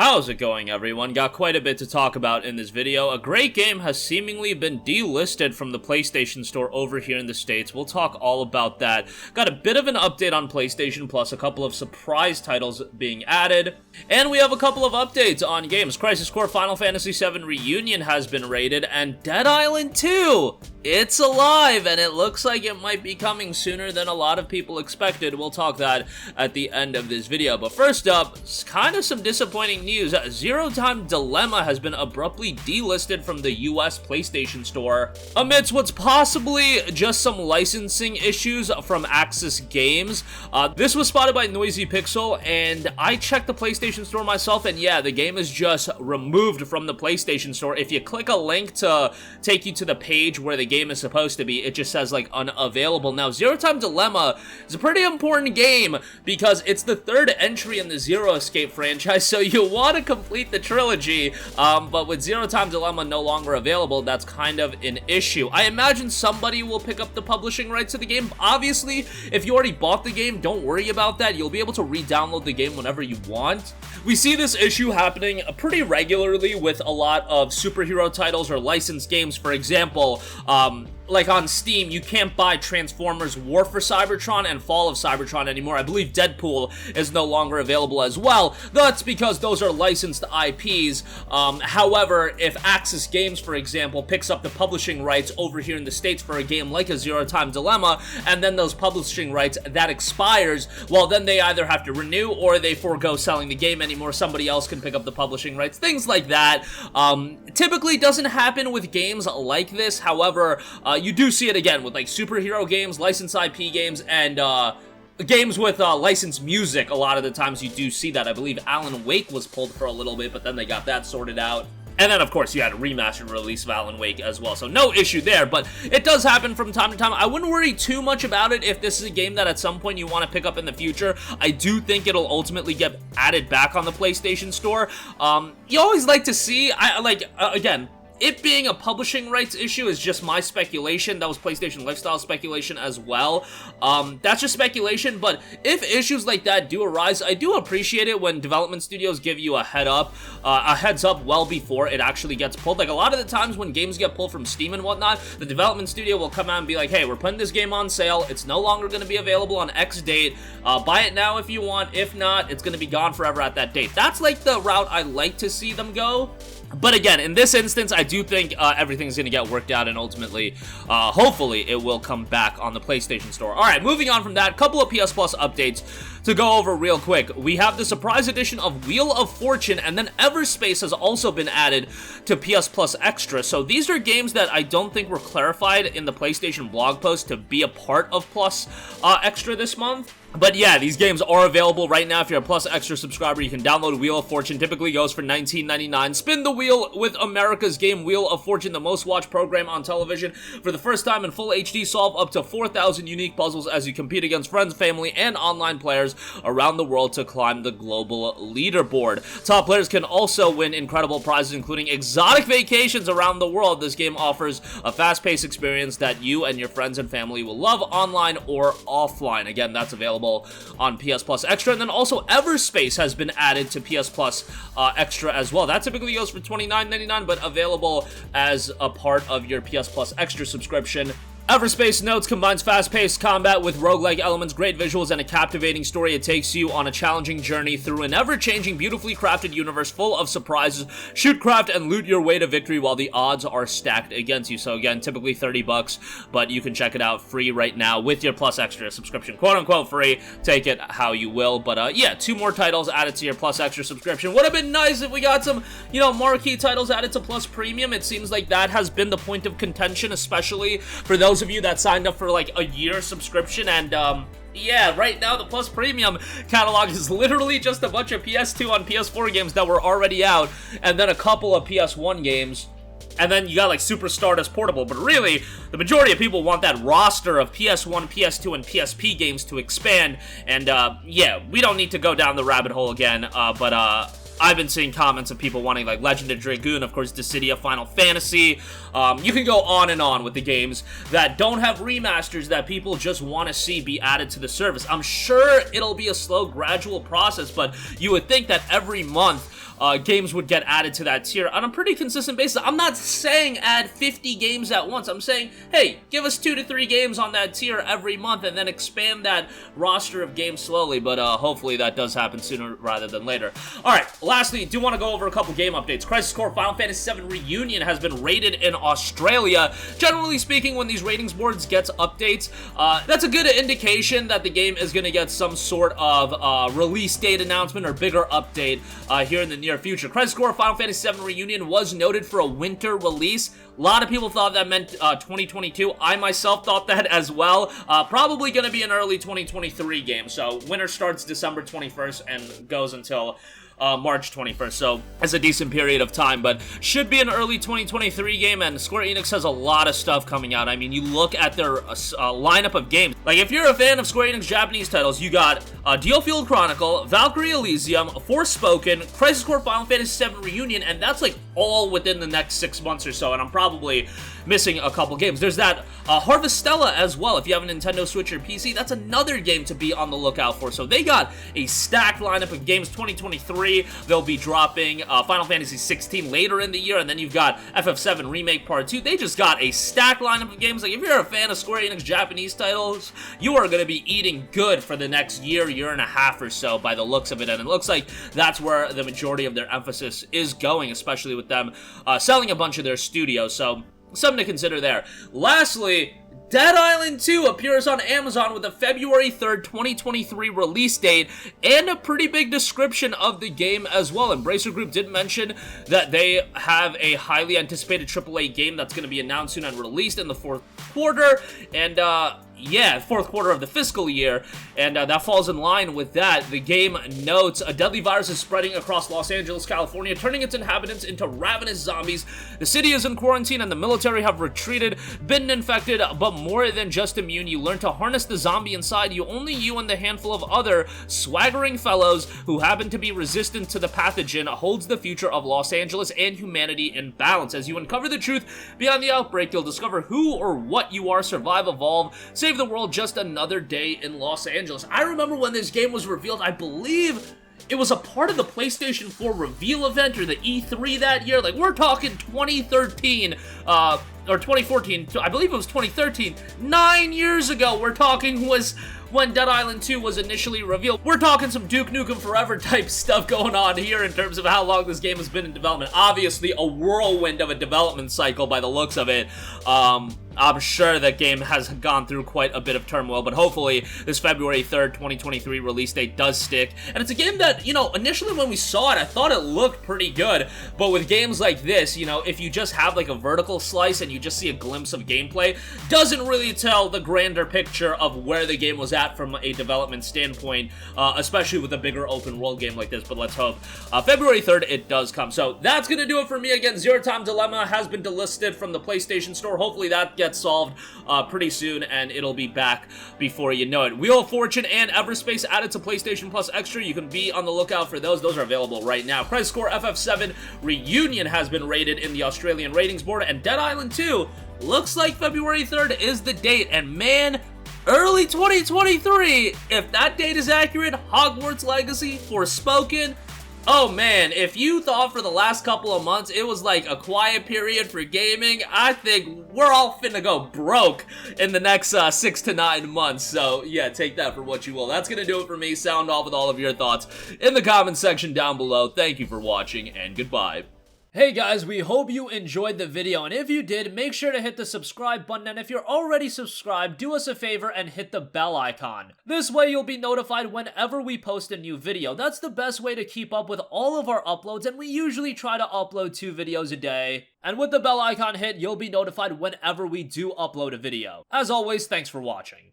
How's it going, everyone? Got quite a bit to talk about in this video. A great game has seemingly been delisted from the PlayStation Store over here in the States. We'll talk all about that. Got a bit of an update on PlayStation Plus, a couple of surprise titles being added, and we have a couple of updates on games. Crisis Core Final Fantasy VII Reunion has been raided, and Dead Island 2! It's alive, and it looks like it might be coming sooner than a lot of people expected. We'll talk that at the end of this video. But first up, kind of some disappointing news. Zero Time Dilemma has been abruptly delisted from the US PlayStation Store amidst what's possibly just some licensing issues from Axis Games. This was spotted by Noisy Pixel, and I checked the PlayStation Store myself, and yeah, the game is just removed from the PlayStation Store. If you click a link to take you to the page where the game is supposed to be, it just says like unavailable. Now, Zero Time Dilemma is a pretty important game because it's the third entry in the Zero Escape franchise, so you want to complete the trilogy, but with Zero Time Dilemma no longer available, that's kind of an issue. I imagine somebody will pick up the publishing rights to the game. Obviously, if you already bought the game, don't worry about that. You'll be able to re-download the game whenever you want. We see this issue happening pretty regularly with a lot of superhero titles or licensed games. For example, like on Steam, you can't buy Transformers War for Cybertron and Fall of Cybertron anymore. I believe Deadpool is no longer available as well. That's because those are licensed IPs. However, if Axis Games, for example, picks up the publishing rights over here in the States for a game like a Zero Time Dilemma, and then those publishing rights, that expires, well, then they either have to renew or they forego selling the game anymore. Somebody else can pick up the publishing rights, things like that. Typically doesn't happen with games like this. However, you do see it again with like superhero games, licensed IP games, and games with licensed music. A lot of the times you do see that. I believe Alan Wake was pulled for a little bit, but then they got that sorted out. And then, of course, you had a remastered release of Alan Wake as well, so no issue there, but it does happen from time to time. I wouldn't worry too much about it if this is a game that at some point you want to pick up in the future. I do think it'll ultimately get added back on the PlayStation Store. You always like to see, again, it being a publishing rights issue is just my speculation. That was PlayStation Lifestyle speculation as well. That's just speculation, but if issues like that do arise, I do appreciate it when development studios give you a heads up well before it actually gets pulled. Like a lot of the times when games get pulled from Steam and whatnot, the development studio will come out and be like, hey, we're putting this game on sale. It's no longer going to be available on X date. Buy it now if you want. If not, it's going to be gone forever at that date. That's like the route I like to see them go. But again, in this instance, I do think everything's going to get worked out, and ultimately, hopefully, it will come back on the PlayStation Store. Alright, moving on from that, couple of PS Plus updates to go over real quick. We have the surprise edition of Wheel of Fortune, and then Everspace has also been added to PS Plus Extra. So these are games that I don't think were clarified in the PlayStation blog post to be a part of Plus Extra this month. But yeah, these games are available right now. If you're a Plus Extra subscriber, you can download Wheel of Fortune. Typically goes for $19.99. Spin the wheel with America's game, Wheel of Fortune, the most watched program on television. For the first time in full HD, solve up to 4,000 unique puzzles as you compete against friends, family, and online players around the world to climb the global leaderboard. Top players can also win incredible prizes, including exotic vacations around the world. This game offers a fast-paced experience that you and your friends and family will love online or offline. Again, that's available on PS Plus Extra. And then also Everspace has been added to PS Plus Extra as well. That typically goes for $29.99, but available as a part of your PS Plus Extra subscription. Everspace Notes combines fast-paced combat with roguelike elements, great visuals, and a captivating story. It takes you on a challenging journey through an ever-changing, beautifully crafted universe full of surprises. Shoot, craft, and loot your way to victory while the odds are stacked against you. So again, typically $30, but you can check it out free right now with your Plus Extra subscription. Quote-unquote free. Take it how you will. But yeah, 2 more titles added to your Plus Extra subscription. Would have been nice if we got some, marquee titles added to Plus Premium. It seems like that has been the point of contention, especially for those of you that signed up for like a year subscription, and yeah, right now the Plus Premium catalog is literally just a bunch of PS2 and PS4 games that were already out, and then a couple of PS1 games. And then you got like Super Stardust Portable, but really, the majority of people want that roster of PS1, PS2, and PSP games to expand, and yeah, we don't need to go down the rabbit hole again, but I've been seeing comments of people wanting like Legend of Dragoon, of course, Dissidia, Final Fantasy. You can go on and on with the games that don't have remasters that people just want to see be added to the service. I'm sure it'll be a slow, gradual process, but you would think that every month games would get added to that tier on a pretty consistent basis. I'm not saying add 50 games at once. I'm saying, hey, give us 2 to 3 games on that tier every month and then expand that roster of games slowly, but hopefully that does happen sooner rather than later. Alright, lastly, do want to go over a couple game updates. Crisis Core Final Fantasy VII Reunion has been rated in Australia. Generally speaking, when these ratings boards get updates, that's a good indication that the game is going to get some sort of release date announcement or bigger update here in the near future. Crisis Core Final Fantasy VII Reunion was noted for a winter release. A lot of people thought that meant 2022. I myself thought that as well. Probably going to be an early 2023 game. So winter starts December 21st and goes until March 21st, so it's a decent period of time, but should be an early 2023 game, and Square Enix has a lot of stuff coming out. I mean, you look at their lineup of games. Like, if you're a fan of Square Enix Japanese titles, you got DioField Chronicle, Valkyrie Elysium, Forspoken, Crisis Core Final Fantasy VII Reunion, and that's like all within the next 6 months or so, and I'm probably missing a couple games. There's that Harvestella as well. If you have a Nintendo Switch or PC, that's another game to be on the lookout for. So they got a stacked lineup of games. 2023, they'll be dropping Final Fantasy 16 later in the year, and then you've got FF7 Remake Part 2. They just got a stacked lineup of games. Like, if you're a fan of Square Enix Japanese titles, you are going to be eating good for the next year and a half or so by the looks of it, and it looks like that's where the majority of their emphasis is going, especially with them selling a bunch of their studios. So something to consider there. Lastly, Dead Island 2 appears on Amazon with a February 3rd, 2023 release date and a pretty big description of the game as well. Embracer Group did mention that they have a highly anticipated AAA game that's going to be announced soon and released in the 4th quarter, and yeah, 4th quarter of the fiscal year, and that falls in line with that. The game notes a deadly virus is spreading across Los Angeles, California, turning its inhabitants into ravenous zombies. The city is in quarantine and the military have retreated, been infected, but more than just immune. You learn to harness the zombie inside you. Only you and the handful of other swaggering fellows who happen to be resistant to the pathogen holds the future of Los Angeles and humanity in balance. As you uncover the truth beyond the outbreak, you'll discover who or what you are, survive, evolve, save the world, just another day in Los Angeles. I remember when this game was revealed, I believe it was a part of the PlayStation 4 reveal event or the E3 that year. Like, we're talking 2013, or 2014, I believe it was 2013, 9 years ago we're talking was when Dead Island 2 was initially revealed. We're talking some Duke Nukem Forever type stuff going on here in terms of how long this game has been in development. Obviously, a whirlwind of a development cycle by the looks of it. I'm sure that game has gone through quite a bit of turmoil, but hopefully this February 3rd, 2023 release date does stick. And it's a game that, you know, initially when we saw it, I thought it looked pretty good, but with games like this, you know, if you just have like a vertical slice and you just see a glimpse of gameplay, doesn't really tell the grander picture of where the game was at from a development standpoint, especially with a bigger open world game like this. But let's hope February 3rd it does come. So that's gonna do it for me. Again, Zero Time Dilemma has been delisted from the PlayStation Store. Hopefully that gets solved pretty soon and it'll be back before you know it. Wheel of Fortune and Everspace added to PlayStation Plus Extra. You can be on the lookout for those. Those are available right now. Crisis Core FF7 Reunion has been rated in the Australian ratings board, and Dead Island 2 looks like February 3rd is the date, and man, early 2023, if that date is accurate. Hogwarts Legacy, Forspoken. Oh man, if you thought for the last couple of months it was like a quiet period for gaming, I think we're all finna go broke in the next 6 to 9 months. So yeah, take that for what you will. That's gonna do it for me. Sound off with all of your thoughts in the comments section down below. Thank you for watching, and goodbye. Hey guys, we hope you enjoyed the video, and if you did, make sure to hit the subscribe button, and if you're already subscribed, do us a favor and hit the bell icon. This way you'll be notified whenever we post a new video. That's the best way to keep up with all of our uploads, and we usually try to upload 2 videos a day. And with the bell icon hit, you'll be notified whenever we do upload a video. As always, thanks for watching.